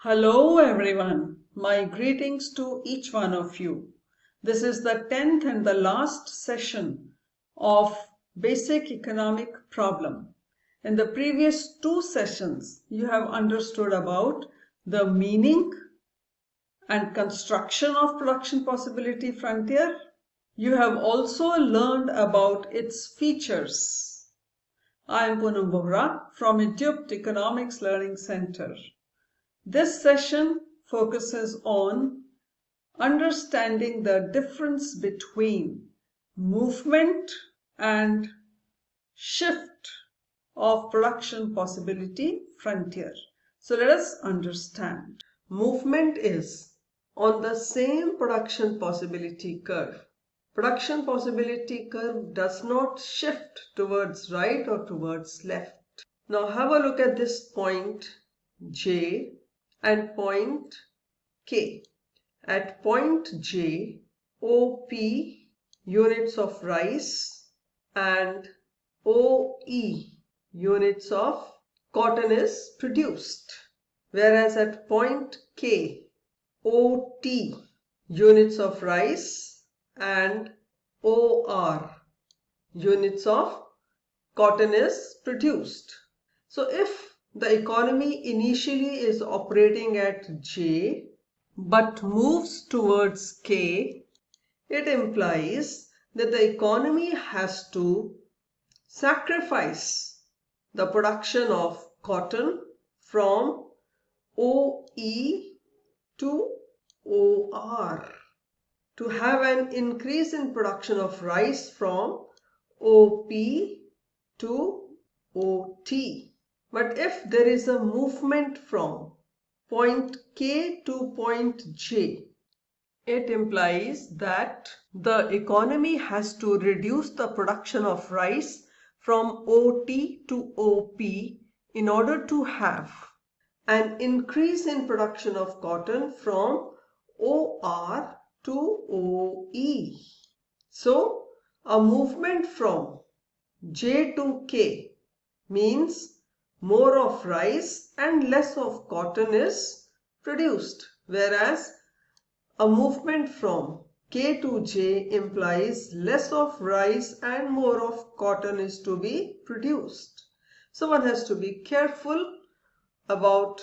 Hello everyone, my greetings to each one of you. This is the 10th and the last session of Basic Economic Problem. In the previous two sessions, you have understood about the meaning and construction of production possibility frontier. You have also learned about its features. I am Poonam Vohra from Egypt Economics Learning Center. This session focuses on understanding the difference between movement and shift of production possibility frontier. So let us understand. Movement is on the same production possibility curve. Production possibility curve does not shift towards right or towards left. Now have a look at this point J and point K. At point J, OP units of rice and OE units of cotton is produced. Whereas at point K, OT units of rice and OR units of cotton is produced. So if the economy initially is operating at J but moves towards K, it implies that the economy has to sacrifice the production of cotton from OE to OR to have an increase in production of rice from OP to OT. But if there is a movement from point K to point J, it implies that the economy has to reduce the production of rice from OT to OP in order to have an increase in production of cotton from OR to OE. So, a movement from J to K means more of rice and less of cotton is produced, whereas a movement from K to J implies less of rice and more of cotton is to be produced. So one has to be careful about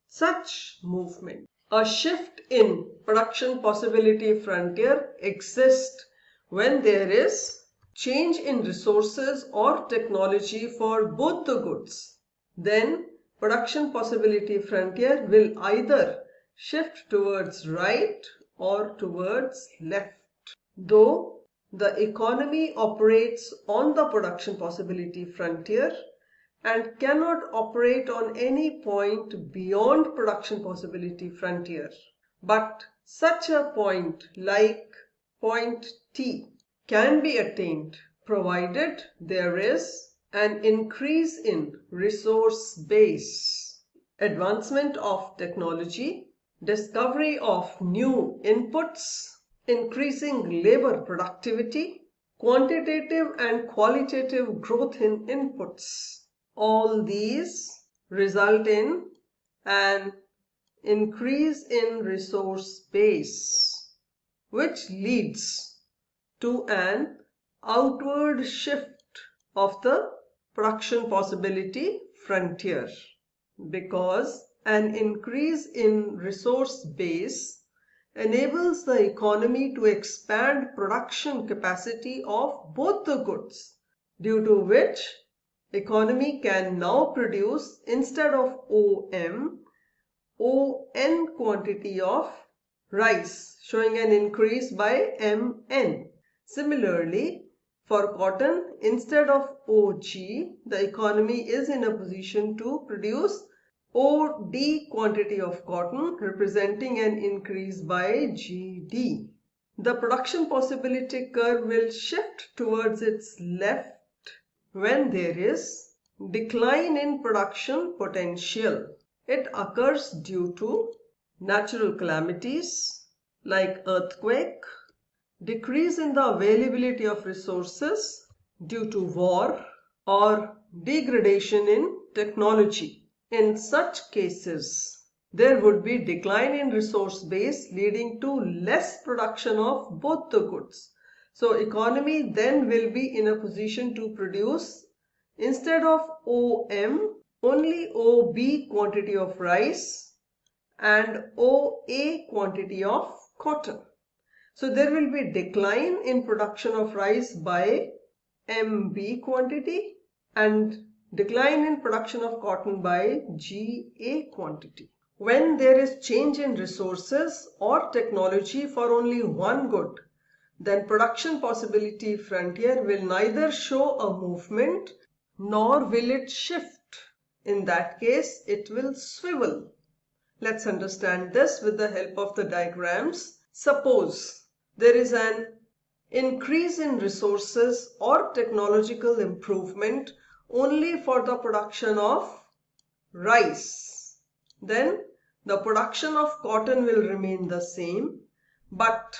such movement. A shift in production possibility frontier exists when there is change in resources or technology for both the goods. Then production possibility frontier will either shift towards right or towards left. Though the economy operates on the production possibility frontier and cannot operate on any point beyond production possibility frontier, but such a point like point T can be attained provided there is an increase in resource base, advancement of technology, discovery of new inputs, increasing labor productivity, quantitative and qualitative growth in inputs. All these result in an increase in resource base, which leads to an outward shift of the production possibility frontier, because an increase in resource base enables the economy to expand production capacity of both the goods, due to which economy can now produce instead of OM, ON quantity of rice, showing an increase by MN. Similarly, for cotton, instead of OG, the economy is in a position to produce OD quantity of cotton, representing an increase by GD. The production possibility curve will shift towards its left when there is decline in production potential. It occurs due to natural calamities like earthquake, decrease in the availability of resources due to war, or degradation in technology. In such cases, there would be decline in resource base leading to less production of both the goods. So economy then will be in a position to produce, instead of OM, only OB quantity of rice and OA quantity of cotton. So there will be decline in production of rice by MB quantity and decline in production of cotton by GA quantity. When there is change in resources or technology for only one good, then production possibility frontier will neither show a movement nor will it shift. In that case, it will swivel. Let's understand this with the help of the diagrams. Suppose there is an increase in resources or technological improvement only for the production of rice. Then the production of cotton will remain the same, but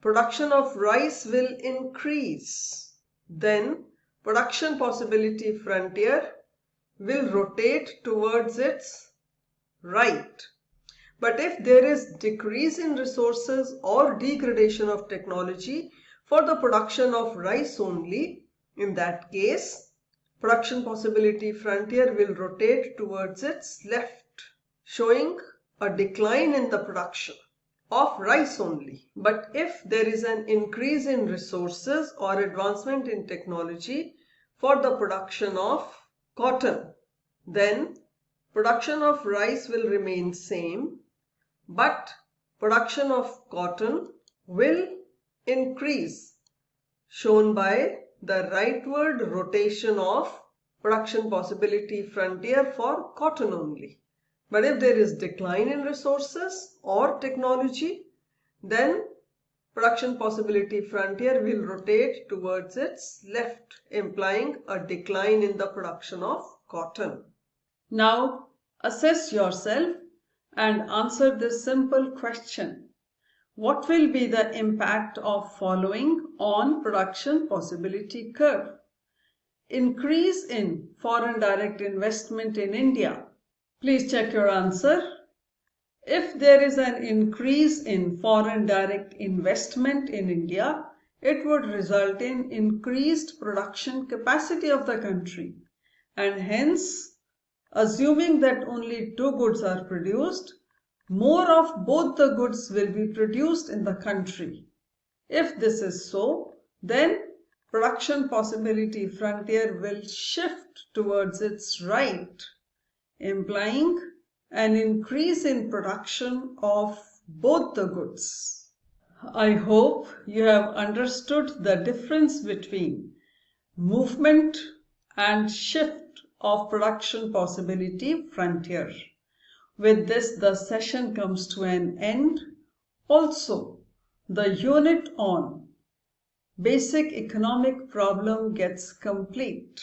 production of rice will increase. Then production possibility frontier will rotate towards its right. But if there is decrease in resources or degradation of technology for the production of rice only, in that case, production possibility frontier will rotate towards its left, showing a decline in the production of rice only. But if there is an increase in resources or advancement in technology for the production of cotton, then production of rice will remain same, but production of cotton will increase, shown by the rightward rotation of production possibility frontier for cotton only. But if there is decline in resources or technology, then production possibility frontier will rotate towards its left, implying a decline in the production of cotton. Now assess yourself and answer this simple question. What will be the impact of following on production possibility curve? Increase in foreign direct investment in India. Please check your answer. If there is an increase in foreign direct investment in India, it would result in increased production capacity of the country, and hence, assuming that only two goods are produced, more of both the goods will be produced in the country. If this is so, then production possibility frontier will shift towards its right, implying an increase in production of both the goods. I hope you have understood the difference between movement and shift of production possibility frontier. With this, the session comes to an end. Also, the unit on basic economic problem gets complete.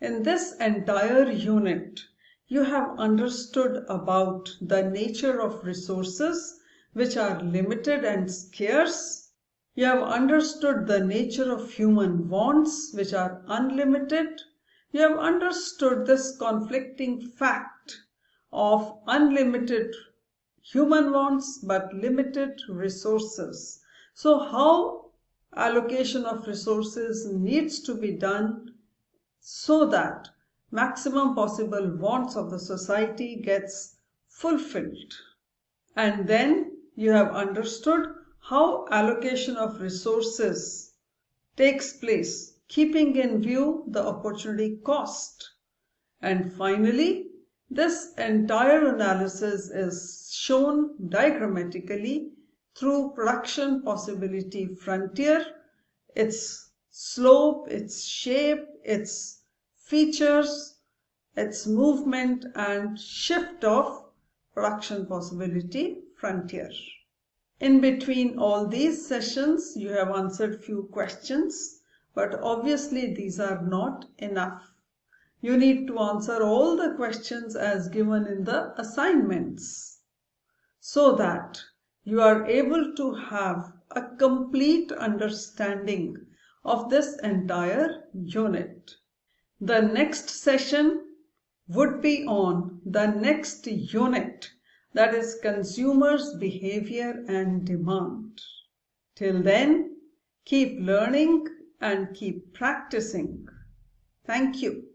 In this entire unit, you have understood about the nature of resources which are limited and scarce. You have understood the nature of human wants which are unlimited. You have understood this conflicting fact of unlimited human wants but limited resources. So how allocation of resources needs to be done so that maximum possible wants of the society gets fulfilled. And then you have understood how allocation of resources takes place, keeping in view the opportunity cost. And finally, this entire analysis is shown diagrammatically through production possibility frontier, its slope, its shape, its features, its movement and shift of production possibility frontier. In between all these sessions, you have answered few questions, but obviously these are not enough. You need to answer all the questions as given in the assignments so that you are able to have a complete understanding of this entire unit. The next session would be on the next unit, that is consumers' behavior and demand. Till then, keep learning and keep practicing. Thank you.